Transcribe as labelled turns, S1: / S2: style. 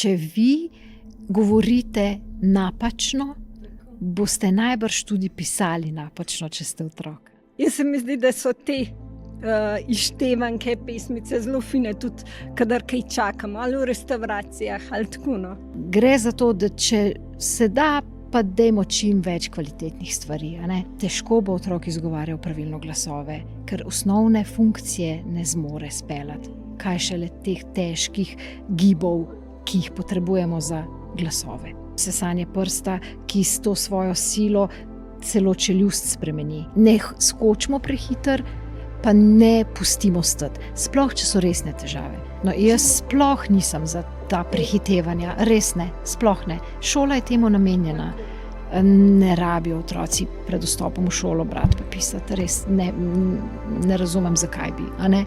S1: če vi govorite napačno, boste najbrž tudi pisali napačno, če ste otrok.
S2: Jaz se mi zdi, da so te izštevanke, pesmice zelo fine, tudi kadar kaj čakam, ali v restavracijah, ali tako, no.
S1: Gre za to, da če se da, pa dajmo čim več kvalitetnih stvari, a ne? Težko bo otrok izgovarjal pravilno glasove, ker osnovne funkcije ne zmore speljati. Kaj šele teh težkih gibov, ki jih potrebujemo za glasove. Sesanje prsta, ki s to svojo silo celo čeljust spremeni. Ne skočimo prehiter, pa ne pustimo stati. Sploh, če so resne težave. No, jaz sploh nisem za ta prehitevanja, res ne, sploh ne. Šola je temu namenjena. Ne rabijo otroci pred vstopom v šolo brati pa pisati, res ne razumem, zakaj bi, a ne.